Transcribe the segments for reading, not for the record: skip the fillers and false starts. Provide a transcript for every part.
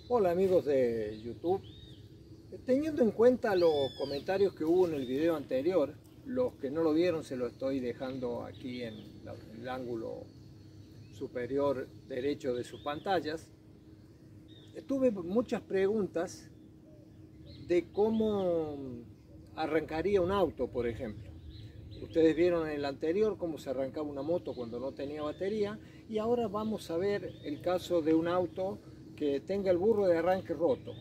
Hola amigos de YouTube, teniendo en cuenta los comentarios que hubo en el video anterior, los que no lo vieron se lo estoy dejando aquí en el ángulo superior derecho de sus pantallas. Tuve muchas preguntas de cómo arrancaría un auto, por ejemplo. Ustedes vieron en el anterior cómo se arrancaba una moto cuando no tenía batería, y ahora vamos a ver el caso de un auto que tenga el burro de arranque roto.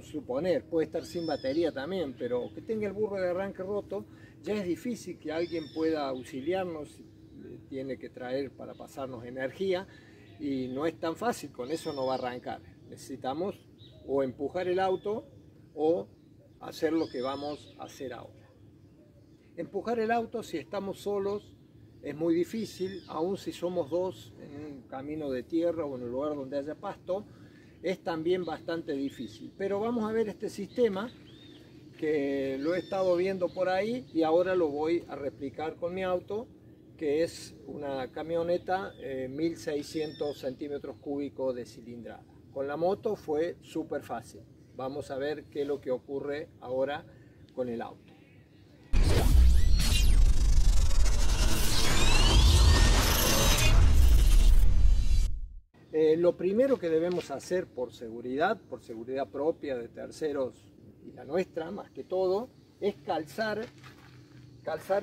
Suponer, puede estar sin batería también, pero que tenga el burro de arranque roto, ya es difícil que alguien pueda auxiliarnos, tiene que traer para pasarnos energía y no es tan fácil, con eso no va a arrancar. Necesitamos o empujar el auto o hacer lo que vamos a hacer ahora. Empujar el auto si estamos solos es muy difícil, aun si somos dos en un camino de tierra o en un lugar donde haya pasto, es también bastante difícil. Pero vamos a ver este sistema que lo he estado viendo por ahí y ahora lo voy a replicar con mi auto, que es una camioneta 1600 centímetros cúbicos de cilindrada. Con la moto fue súper fácil. Vamos a ver qué es lo que ocurre ahora con el auto. Lo primero que debemos hacer por seguridad propia de terceros y la nuestra más que todo, es calzar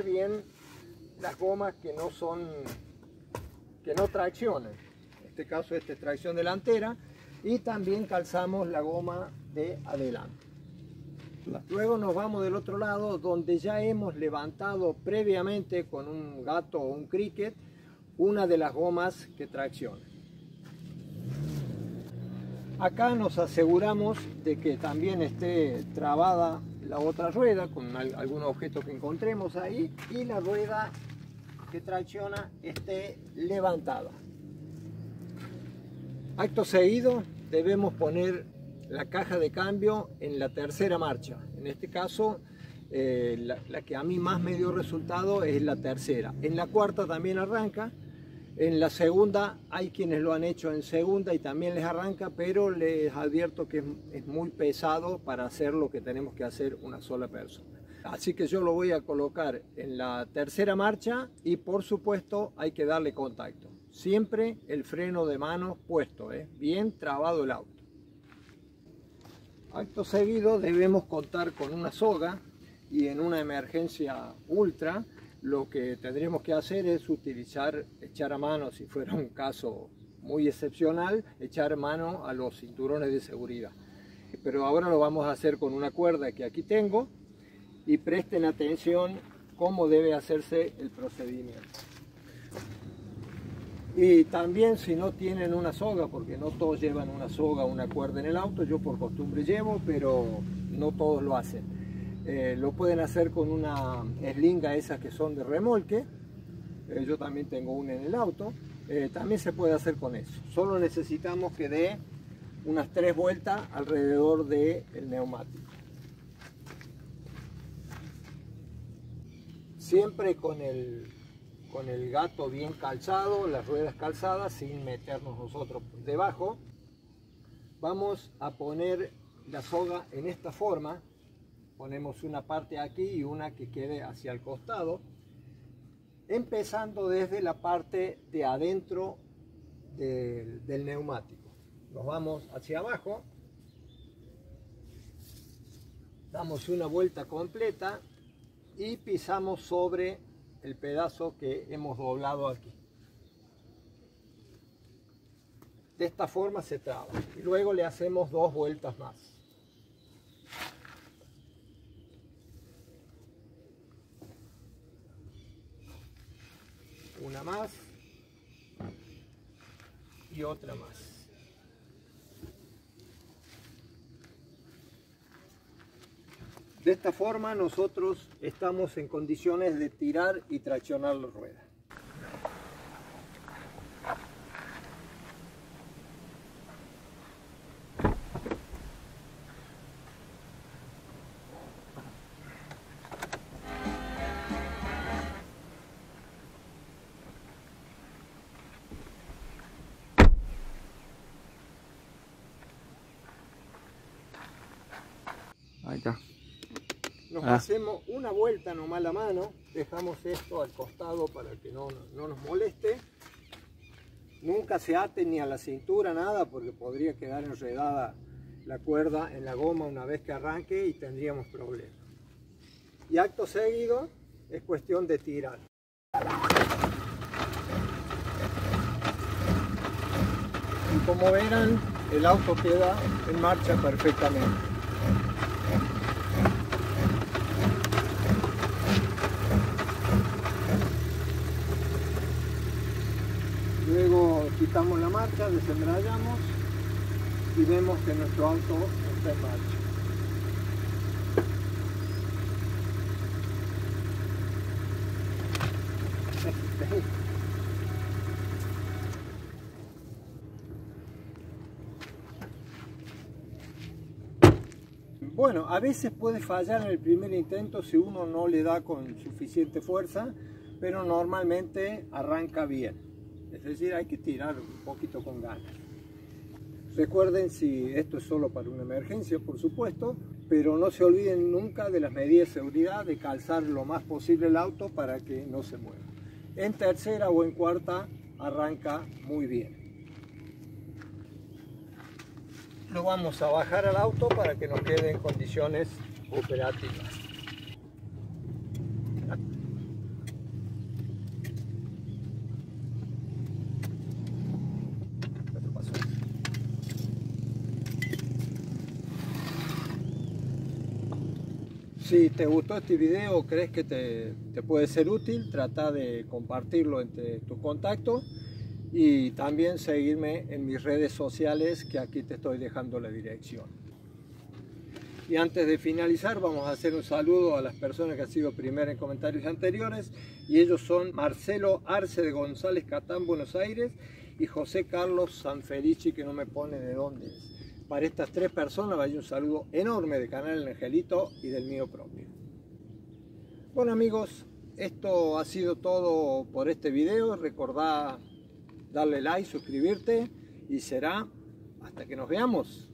bien las gomas que no traccionan. En este caso esta es tracción delantera, y también calzamos la goma de adelante. Luego nos vamos del otro lado donde ya hemos levantado previamente con un gato o un cricket una de las gomas que tracciona. Acá nos aseguramos de que también esté trabada la otra rueda con algún objeto que encontremos ahí, y la rueda que tracciona esté levantada. Acto seguido debemos poner la caja de cambio en la tercera marcha. En este caso la que a mí más me dio resultado es la tercera. En la cuarta también arranca. En la segunda hay quienes lo han hecho en segunda y también les arranca, pero les advierto que es muy pesado para hacer lo que tenemos que hacer una sola persona. Así que yo lo voy a colocar en la tercera marcha y por supuesto hay que darle contacto. Siempre el freno de mano puesto, bien trabado el auto. Acto seguido debemos contar con una soga, y en una emergencia ultra lo que tendríamos que hacer es echar a mano, si fuera un caso muy excepcional, echar mano a los cinturones de seguridad. Pero ahora lo vamos a hacer con una cuerda que aquí tengo, y presten atención cómo debe hacerse el procedimiento. Y también si no tienen una soga, porque no todos llevan una soga o una cuerda en el auto, yo por costumbre llevo, pero no todos lo hacen. Lo pueden hacer con una eslinga, esas que son de remolque. Yo también tengo una en el auto. También se puede hacer con eso. Solo necesitamos que dé unas 3 vueltas alrededor del neumático. Siempre con el gato bien calzado, las ruedas calzadas, sin meternos nosotros debajo. Vamos a poner la soga en esta forma. Ponemos una parte aquí y una que quede hacia el costado, empezando desde la parte de adentro del neumático. Nos vamos hacia abajo, damos una vuelta completa y pisamos sobre el pedazo que hemos doblado aquí. De esta forma se traba y luego le hacemos 2 vueltas más. Una más y otra más. De esta forma nosotros estamos en condiciones de tirar y traccionar la rueda. Acá. Nos hacemos una vuelta nomás la mano, dejamos esto al costado para que no nos moleste. Nunca se ate ni a la cintura nada porque podría quedar enredada la cuerda en la goma una vez que arranque y tendríamos problemas. Y acto seguido es cuestión de tirar. Y como verán, el auto queda en marcha perfectamente. Luego quitamos la marcha, desembrayamos y vemos que nuestro auto está en marcha. Bueno, a veces puede fallar en el primer intento si uno no le da con suficiente fuerza, pero normalmente arranca bien. Es decir, hay que tirar un poquito con ganas. Recuerden, si esto es solo para una emergencia, por supuesto, pero no se olviden nunca de las medidas de seguridad, de calzar lo más posible el auto para que no se mueva. En tercera o en cuarta arranca muy bien. Lo vamos a bajar al auto para que nos quede en condiciones operativas. Si te gustó este video o crees que te puede ser útil, trata de compartirlo entre tus contactos y también seguirme en mis redes sociales, que aquí te estoy dejando la dirección. Y antes de finalizar, vamos a hacer un saludo a las personas que han sido primeras en comentarios anteriores, y ellos son Marcelo Arce de González Catán, Buenos Aires, y José Carlos Sanfelici, que no me pone de dónde es. Para estas tres personas vaya un saludo enorme de Canal El Angelito y del mío propio. Bueno amigos, esto ha sido todo por este video. Recordá darle like, suscribirte y será hasta que nos veamos.